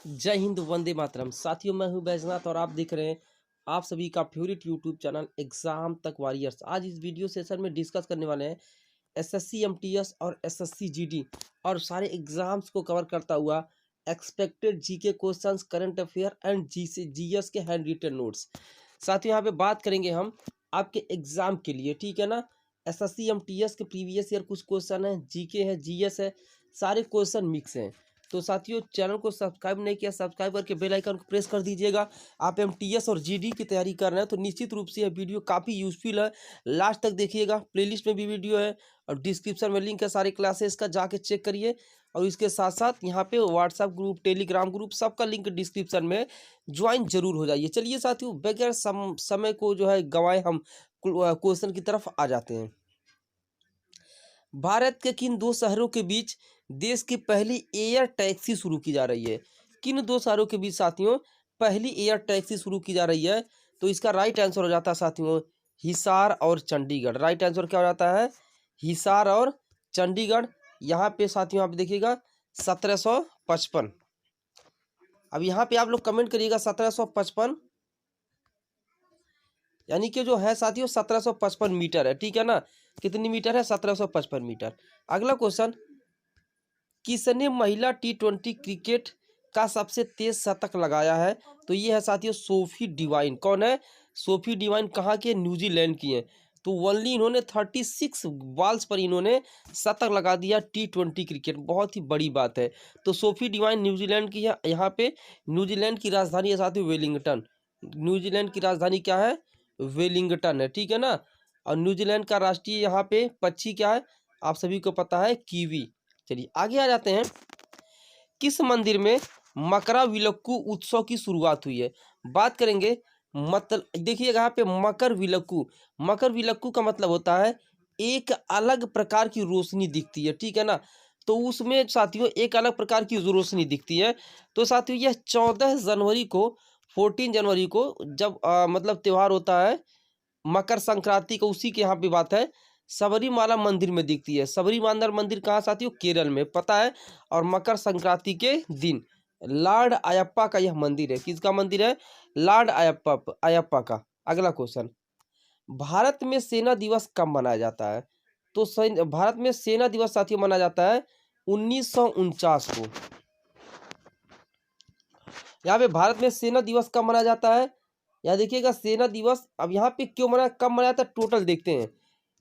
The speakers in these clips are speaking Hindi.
जय हिंद, वंदे मातरम। साथियों, मैं हूं बैजनाथ और आप देख रहे हैं आप सभी का फेवरेट यूट्यूब चैनल एग्जाम तक वॉरियर्स। आज इस वीडियो सेशन में डिस्कस करने वाले हैं एसएससी एमटीएस और एसएससी जीडी और सारे एग्जाम्स को कवर करता हुआ expected GK questions, current affair and GS के हैंड रिटन नोट्स। साथियों, यहाँ पे बात करेंगे हम आपके एग्जाम के लिए, ठीक है ना। एसएससी एमटीएस के प्रीवियस ईयर कुछ क्वेश्चन है, जीके है, जीएस है, सारे क्वेश्चन मिक्स हैं। तो साथियों, चैनल को सब्सक्राइब नहीं किया, सब्सक्राइब करके बेल आइकन को प्रेस कर दीजिएगा। आप एमटीएस और जीडी की तैयारी कर रहे हैं तो निश्चित रूप से यह वीडियो काफ़ी यूजफुल है, लास्ट तक देखिएगा। प्लेलिस्ट में भी वीडियो है और डिस्क्रिप्शन में लिंक है सारे क्लासेस का, जाके चेक करिए। और इसके साथ साथ यहाँ पे व्हाट्सएप ग्रुप, टेलीग्राम ग्रुप, सबका लिंक डिस्क्रिप्शन में ज्वाइन जरूर हो जाइए। चलिए साथियों, बगैर समय को जो है गवाए हम क्वेश्चन की तरफ आ जाते हैं। भारत के किन दो शहरों के बीच देश की पहली एयर टैक्सी शुरू की जा रही है? किन दो शहरों के बीच साथियों पहली एयर टैक्सी शुरू की जा रही है? तो इसका राइट आंसर हो जाता है साथियों हिसार और चंडीगढ़। राइट आंसर क्या हो जाता है? हिसार और चंडीगढ़। यहाँ पे साथियों आप देखिएगा 1755। अब यहाँ पे आप लोग कमेंट करिएगा 1755, यानी कि जो है साथियों 1755 मीटर है, ठीक है ना। कितनी मीटर है? 1755 मीटर। अगला क्वेश्चन, किसने महिला टी20 क्रिकेट का सबसे तेज शतक लगाया है? तो ये है साथियों सोफी डिवाइन। कौन है? Sophie Devine. कहाँ के? न्यूजीलैंड की है। तो ओनली इन्होंने 36 बॉल्स पर इन्होंने शतक लगा दिया टी20 क्रिकेट, बहुत ही बड़ी बात है। तो सोफी डिवाइन न्यूजीलैंड की है। यहाँ पे न्यूजीलैंड की राजधानी है साथियों वेलिंगटन। न्यूजीलैंड की राजधानी क्या है? वेलिंगटन है, ठीक है ना। और न्यूजीलैंड का राष्ट्रीय यहाँ पे पक्षी क्या है? आप सभी को पता है, कीवी। चलिए आगे आ जाते हैं। किस मंदिर में मकरविलक्कू उत्सव की शुरुआत हुई है? बात करेंगे। मतलब देखिएगा यहाँ पे मकरविलक्कू का मतलब होता है एक अलग प्रकार की रोशनी दिखती है, ठीक है ना। तो उसमें साथियों एक अलग प्रकार की रोशनी दिखती है। तो साथियों यह 14 जनवरी को, 14 जनवरी को जब मतलब त्यौहार होता है मकर संक्रांति का, उसी के यहाँ पे बात है, सबरीमाला मंदिर में दिखती है। सबरीमाला मंदिर कहाँ साथियों? केरल में, पता है। और मकर संक्रांति के दिन लॉर्ड अयप्पा का यह मंदिर है। किसका मंदिर है? लॉर्ड अयप्पा का। अगला क्वेश्चन, भारत में सेना दिवस कब मनाया जाता है? तो भारत में सेना दिवस साथियों मनाया जाता है 1949 को। यहाँ पे भारत में सेना दिवस कब मनाया जाता है? यहाँ देखिएगा सेना दिवस। अब यहाँ पे क्यों मना, कब मनाया था, टोटल देखते हैं।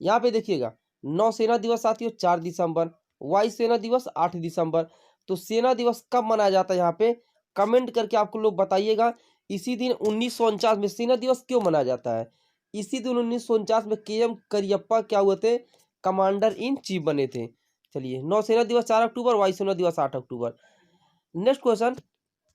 यहाँ पे देखिएगा नौसेना दिवस साथियों 4 दिसंबर, वायु सेना दिवस 8 दिसंबर। तो सेना दिवस कब मनाया जाता है यहाँ पे? कमेंट करके आपको लोग बताइएगा। इसी दिन 1949 में सेना दिवस क्यों मनाया जाता है? इसी दिन 1949 में KM करियप्पा क्या हुए थे? कमांडर इन चीफ बने थे। चलिए, नौसेना दिवस 4 अक्टूबर, वायुसेना दिवस 8 अक्टूबर। Next question,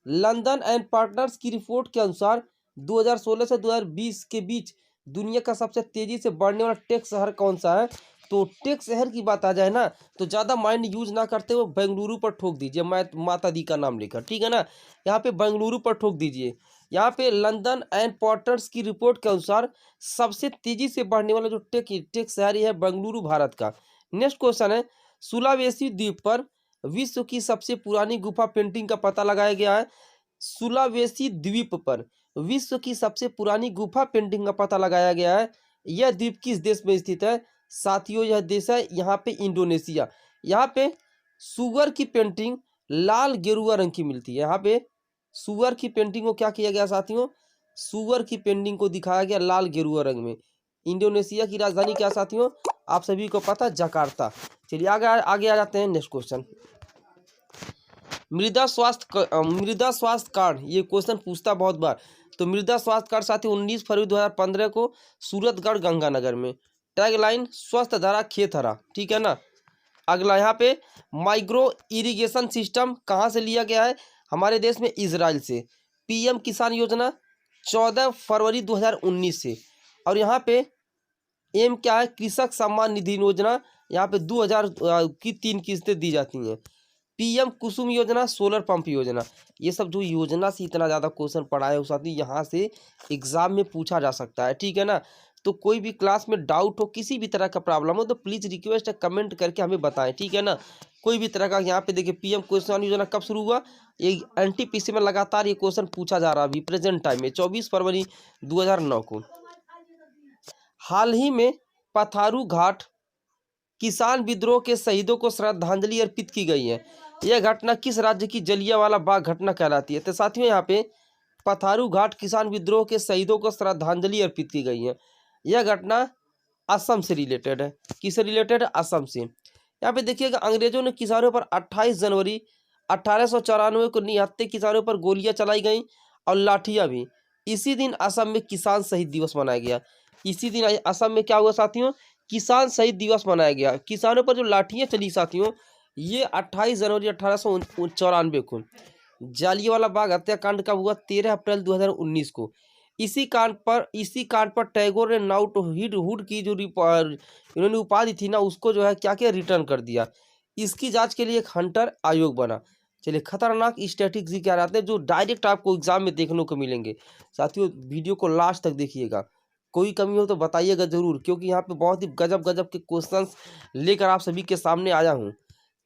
London and partners की रिपोर्ट के अनुसार 2016 से 2020 के बीच दुनिया का सबसे तेजी से बढ़ने वाला टेक शहर कौन सा है? तो टेक शहर की बात आ जाए ना तो ज़्यादा माइंड यूज ना करते हुए बेंगलुरु पर ठोक दीजिए, माता दी का नाम लेकर, ठीक है ना। यहाँ पे बेंगलुरु पर ठोक दीजिए। यहाँ पे लंदन एंड पार्टनर्स की रिपोर्ट के अनुसार सबसे तेजी से बढ़ने वाला जो टेक शहर है बेंगलुरु, भारत का। नेक्स्ट क्वेश्चन है, सुलावेसी द्वीप पर विश्व की सबसे पुरानी गुफा पेंटिंग का पता लगाया गया है। सुलावेसी द्वीप पर विश्व की सबसे पुरानी गुफा पेंटिंग का पता लगाया गया है। यह द्वीप किस देश में स्थित है? साथियों यह देश है यहाँ पे इंडोनेशिया। यहाँ पे सुअर की पेंटिंग लाल गेरुआ रंग की मिलती है। यहाँ पे सुअर की पेंटिंग को क्या किया गया साथियों? सुअर की पेंटिंग को दिखाया गया लाल गेरुआ रंग में। इंडोनेशिया की राजधानी क्या साथियों? आप सभी को पता, जकार्ता। चलिए आगे आ जाते हैं। नेक्स्ट क्वेश्चन, मृदा स्वास्थ्य कार्ड, ये क्वेश्चन पूछता बहुत बार। तो मृदा स्वास्थ्य कार्ड साथियों 19 फरवरी 2015 को सूरतगढ़ गंगानगर में। टैगलाइन स्वस्थ धरा खेत हरा, ठीक है ना। अगला यहाँ पे माइक्रो इरिगेशन सिस्टम कहाँ से लिया गया है? हमारे देश में इजराइल से। PM किसान योजना 14 फरवरी 2019 से। और यहाँ पे एम क्या है? कृषक सम्मान निधि योजना। यहाँ पे 2000 की 3 किस्तें दी जाती हैं। PM कुसुम योजना, सोलर पंप योजना। ये सब जो योजना से इतना ज़्यादा क्वेश्चन पढ़ा है उस साथी, यहाँ से एग्जाम में पूछा जा सकता है, ठीक है ना। तो कोई भी क्लास में डाउट हो, किसी भी तरह का प्रॉब्लम हो, तो प्लीज़ रिक्वेस्ट है कमेंट करके हमें बताएं, ठीक है ना। कोई भी तरह का। यहाँ पे देखिए पीएम किसान योजना कब शुरू हुआ, ये एनटीपीसी में लगातार ये क्वेश्चन पूछा जा रहा है अभी प्रेजेंट टाइम में 24 फरवरी 2009 को। हाल ही में पथारू घाट किसान विद्रोह के शहीदों को श्रद्धांजलि अर्पित की गई है। यह घटना किस राज्य की जलियांवाला बाग घटना कहलाती है? तो साथियों यहाँ पे पथारू घाट किसान विद्रोह के शहीदों को श्रद्धांजलि अर्पित की गई है। यह घटना असम से रिलेटेड है। किससे रिलेटेड है? असम से। यहाँ पे देखिएगा अंग्रेजों ने किसानों पर 28 जनवरी 1894 को निहत्थे किसानों पर गोलियां चलाई गई और लाठियां भी। इसी दिन असम में किसान शहीद दिवस मनाया गया। इसी दिन असम में क्या हुआ साथियों? किसान शहीद दिवस मनाया गया। किसानों पर जो लाठियां चली साथियों, ये 28 जनवरी 1894 को। जालियांवाला बाग हत्याकांड कब हुआ? 13 अप्रैल 2019 को। इसी कांड पर टैगोर ने नाउट हुड की जो इन्होंने उपाधि थी ना, उसको जो है क्या क्या रिटर्न कर दिया। इसकी जांच के लिए एक हंटर आयोग बना। चलिए, खतरनाक स्टैटिस्टिक्स क्या रहते हैं जो डायरेक्ट आपको एग्जाम में देखने को मिलेंगे। साथियों वीडियो को लास्ट तक देखिएगा, कोई कमी हो तो बताइएगा जरूर, क्योंकि यहाँ पे बहुत ही गजब गजब के क्वेश्चंस लेकर आप सभी के सामने आया हूँ।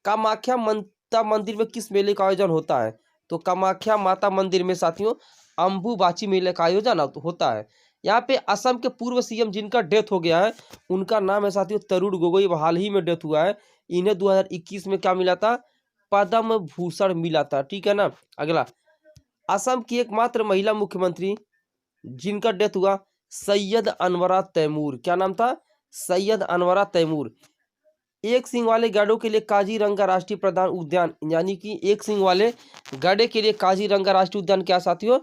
कामाख्या माता मंदिर में किस मेले का आयोजन होता है? तो कामाख्या माता मंदिर में साथियों अम्बुबाची मेले का आयोजन होता है। यहाँ पे असम के पूर्व सीएम जिनका डेथ हो गया है, उनका नाम है साथियों तरुण गोगोई। हाल ही में डेथ हुआ है। इन्हें 2021 में क्या मिला था? पद्म भूषण मिला था। ठीक है ना। अगला, असम की एकमात्र महिला मुख्यमंत्री जिनका डेथ हुआ, सैयद अनवरा तैमूर। क्या नाम था? सैयद अनवरा तैमूर। एक सींग वाले गैंडों के लिए काजीरंगा राष्ट्रीय प्रधान उद्यान, यानी कि एक सींग वाले गैंडे के लिए काजीरंगा राष्ट्रीय उद्यान क्या साथियों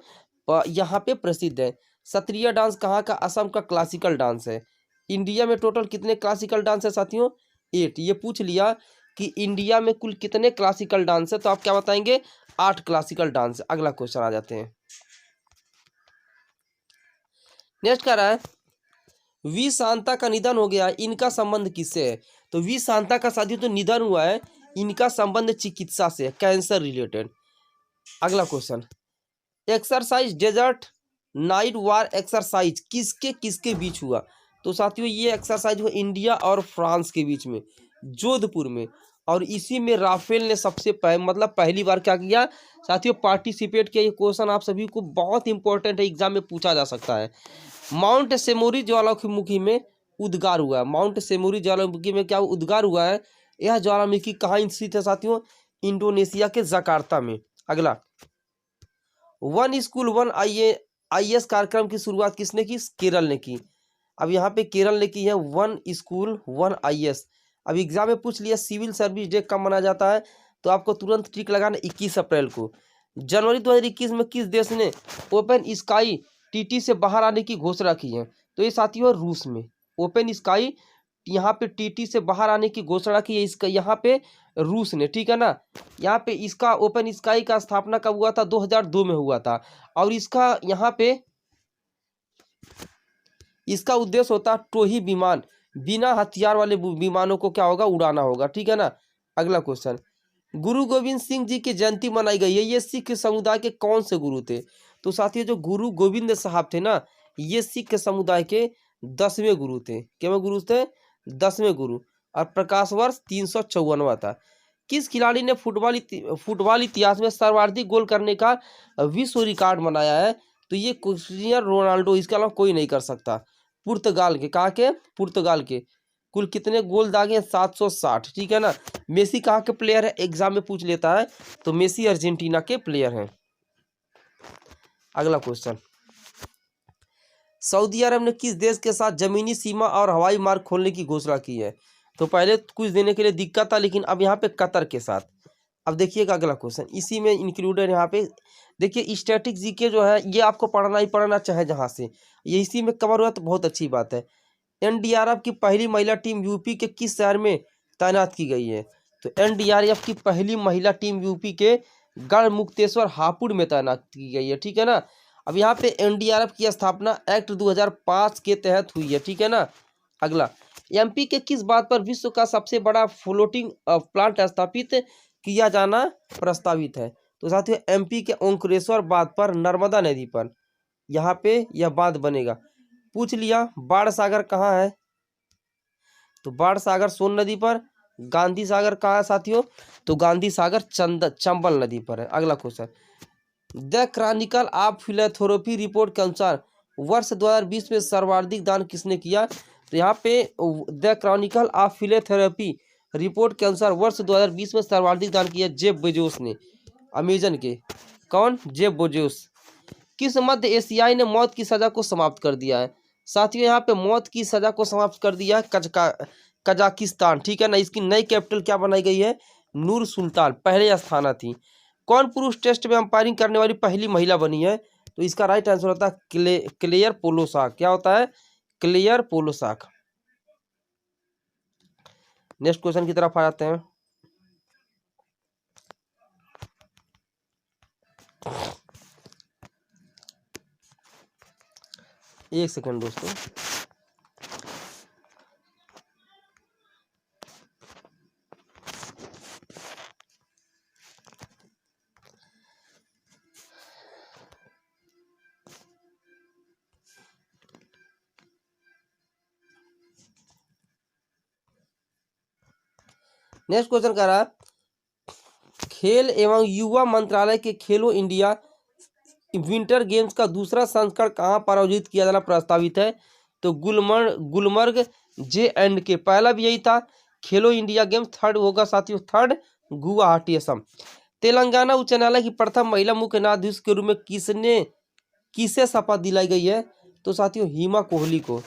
यहाँ पे प्रसिद्ध है। सत्रिया डांस कहाँ का? असम का क्लासिकल डांस है। इंडिया में टोटल कितने क्लासिकल डांस है साथियों? 8। ये पूछ लिया कि इंडिया में कुल कितने क्लासिकल डांस है, तो आप क्या बताएंगे? 8 क्लासिकल डांस है। अगला क्वेश्चन आ जाते हैं। नेक्स्ट कह रहा है वी शांता का निधन हो गया, इनका संबंध किससे है? तो वी शांता का साथियों तो निधन हुआ है, इनका संबंध चिकित्सा से है, कैंसर रिलेटेड। अगला क्वेश्चन, एक्सरसाइज डेजर्ट नाइट वार एक्सरसाइज किसके किसके बीच हुआ? तो साथियों ये एक्सरसाइज हुआ इंडिया और फ्रांस के बीच में, जोधपुर में। और इसी में राफेल ने सबसे पहली बार क्या किया साथियों? पार्टिसिपेट किया। ये क्वेश्चन आप सभी को बहुत इंपॉर्टेंट है, एग्जाम में पूछा जा सकता है। माउंट सेमोरी ज्वालामुखी में उद्गार हुआ है। माउंट सेमोरी ज्वालामुखी में क्या उद्गार हुआ है? यह ज्वालामुखी कहाँ स्थित है साथियों? इंडोनेशिया के जकार्ता में। अगला, वन स्कूल वन IAS कार्यक्रम की शुरुआत किसने की? केरल ने की। अब यहाँ पे केरल ने की है वन स्कूल वन IAS। अब एग्जाम में पूछ लिया सिविल सर्विस डे कब मनाया जाता है, तो आपको तुरंत टिक लगाना 21 अप्रैल को। जनवरी 2021 में किस देश ने ओपन स्काई TT से बाहर आने की घोषणा की है? तो ये साथियों रूस में। ओपन स्काई यहाँ पे TT से बाहर आने की घोषणा की है इसका यहाँ पे रूस ने। ठीक है ना। यहाँ पे इसका ओपन स्काई का स्थापना कब हुआ था? 2002 में हुआ था। और इसका यहाँ पे इसका उद्देश्य होता टोही विमान, बिना हथियार वाले विमानों को क्या होगा? उड़ाना होगा। ठीक है ना। अगला क्वेश्चन, गुरु गोविंद सिंह जी की जयंती मनाई गई है, ये सिख समुदाय के कौन से गुरु थे? तो साथियों जो गुरु गोविंद साहब थे ना, ये सिख समुदाय के 10वें गुरु थे। कितवें गुरु थे? 10वें गुरु। और प्रकाश वर्ष 354वां था। किस खिलाड़ी ने फुटबॉल इतिहास में सर्वाधिक गोल करने का विश्व रिकॉर्ड बनाया है? तो ये क्रिस्टियानो रोनाल्डो, इसके अलावा कोई नहीं कर सकता। पुर्तगाल के, कहाँ के? पुर्तगाल के। कुल कितने गोल दागे हैं? 760। ठीक है ना। मेसी कहाँ के प्लेयर है? एग्जाम में पूछ लेता है, तो मेसी अर्जेंटीना के प्लेयर हैं। अगला क्वेश्चन, सऊदी अरब ने किस देश के साथ जमीनी सीमा और हवाई मार्ग खोलने की घोषणा की है? तो पहले कुछ देने के लिए दिक्कत था, लेकिन अब यहाँ पे कतर के साथ। अब देखिएगा अगला क्वेश्चन, इसी में इंक्लूडेड यहाँ पे देखिए स्टैटिक जीके जो है ये आपको पढ़ना ही पढ़ना चाहे जहाँ से, ये इसी में कवर हुआ तो बहुत अच्छी बात है। NDRF की पहली महिला टीम यूपी के किस शहर में तैनात की गई है? तो NDRF की पहली महिला टीम यूपी के गढ़मुक्तेश्वर हापुड़ में तैनात की गई है। ठीक है ना। अब यहाँ पे NDRF की स्थापना एक्ट 2005 के तहत हुई है। ठीक है ना। अगला, MP के किस बात पर विश्व का सबसे बड़ा फ्लोटिंग प्लांट स्थापित किया जाना प्रस्तावित है? तो साथियों MP के ओंकारेश्वर बांध पर, नर्मदा नदी पर यहाँ पे यह बांध बनेगा। पूछ लिया बाण सागर कहाँ है? तो बाण सागर सोन नदी पर गांधी सागर कहाँ है साथियों? तो गांधी सागर चंबल नदी पर है। अगला question, the Chronicle of philanthropy report के अनुसार वर्ष 2020 में सर्वाधिक दान किसने किया? तो यहाँ पे the Chronicle of philanthropy report के अनुसार वर्ष 2020 में सर्वाधिक दान किया जेफ बेजोस ने, अमेजन के। कौन? Jeff Bezos. किस मध्य एशियाई ने मौत की सजा को समाप्त कर दिया है? साथियों यहाँ पे मौत की सजा को समाप्त कर दिया है कजाकिस्तान, ठीक है ना। इसकी नई कैपिटल क्या बनाई गई है? नूर सुल्तान, पहले अस्थाना थी। कौन पुरुष टेस्ट में अंपायरिंग करने वाली पहली महिला बनी है? तो इसका राइट आंसर होता है क्लेयर पोलोसाक। क्या होता है? क्लेयर पोलोसाक। नेक्स्ट क्वेश्चन की तरफ आ जाते हैं। एक सेकंड दोस्तों। नेक्स्ट क्वेश्चन कह रहा, खेल एवं युवा मंत्रालय के खेलो इंडिया विंटर गेम्स का दूसरा संस्करण कहाँ पर आयोजित किया जाना प्रस्तावित है? तो गुलमर्ग J&K। पहला भी यही था खेलो इंडिया गेम्स, थर्ड होगा साथियों, थर्ड गुवाहाटी असम। तेलंगाना उच्च न्यायालय की प्रथम महिला मुख्य न्यायाधीश के रूप में किसे शपथ दिलाई गई है? तो साथियों हिमा कोहली को।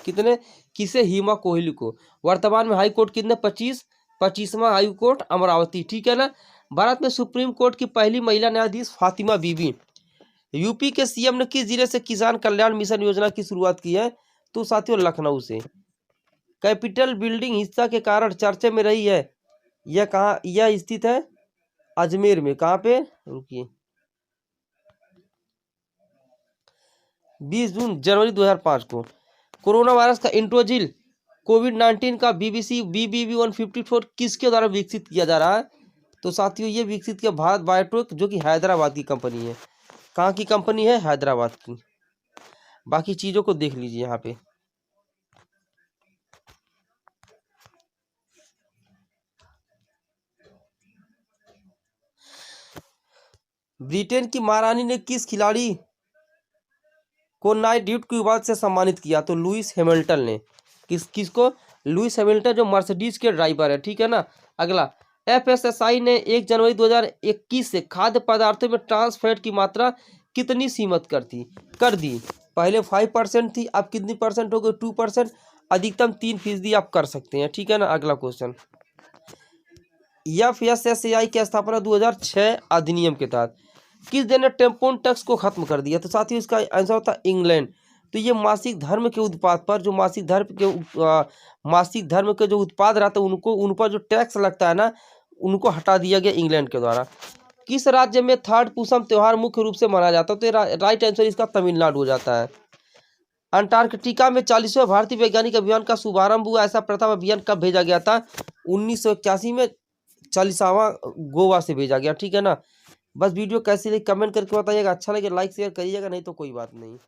किसे? हिमा कोहली को। वर्तमान में हाई कोर्ट कितने? 25वां हाई कोर्ट अमरावती, ठीक है ना। भारत में सुप्रीम कोर्ट की पहली महिला न्यायाधीश फातिमा बीबी। यूपी के सीएम ने किस जिले से किसान कल्याण मिशन योजना की शुरुआत की है? तो साथियों लखनऊ से। कैपिटल बिल्डिंग हिंसा के कारण चर्चे में रही है, यह कहाँ? यह स्थित है अजमेर में। कहाँ पे? रुकिए, 20 जनवरी 2005 को। कोरोना वायरस का इंट्रोजिल कोविड-19 का BBB 154 किसके द्वारा विकसित किया जा रहा है? तो साथियों ये विकसित किया भारत बायोटेक, जो कि हैदराबाद की कंपनी है। कहाँ की कंपनी है? हैदराबाद की। बाकी चीजों को देख लीजिए यहाँ पे। ब्रिटेन की महारानी ने किस खिलाड़ी को नाइटहुड की उपाधि से सम्मानित किया? तो लुइस हैमिल्टन ने। किसको? लुइस हैमिल्टन, जो मर्सिडीज के ड्राइवर है, ठीक है ना। अगला, FSSAI ने 1 जनवरी 2021 से खाद्य पदार्थों में ट्रांस फैट की मात्रा कितनी सीमित कर दी? पहले 5% थी, अब कितनी परसेंट हो गई? 2%। अधिकतम 3% आप कर सकते हैं, ठीक है ना। अगला क्वेश्चन, FSSAI की स्थापना 2006 अधिनियम के तहत किस देश ने टेम्पोन टैक्स को खत्म कर दिया? तो साथियों इसका आंसर होता है इंग्लैंड। तो ये मासिक धर्म के उत्पाद पर, जो मासिक धर्म के जो उत्पाद रहते हैं उन पर जो टैक्स लगता है ना, उनको हटा दिया गया इंग्लैंड के द्वारा। किस राज्य में थर्ड पूसम त्योहार मुख्य रूप से मनाया जाता है? तो राइट आंसर इसका तमिलनाडु हो जाता है। अंटार्कटिका में 40वें भारतीय वैज्ञानिक अभियान का शुभारंभ हुआ। ऐसा प्रथम अभियान कब भेजा गया था? 1981 में 40वां गोवा से भेजा गया, ठीक है ना। बस वीडियो कैसी लगी कमेंट करके बताइएगा। अच्छा लगे लाइक शेयर करिएगा, नहीं तो कोई बात नहीं।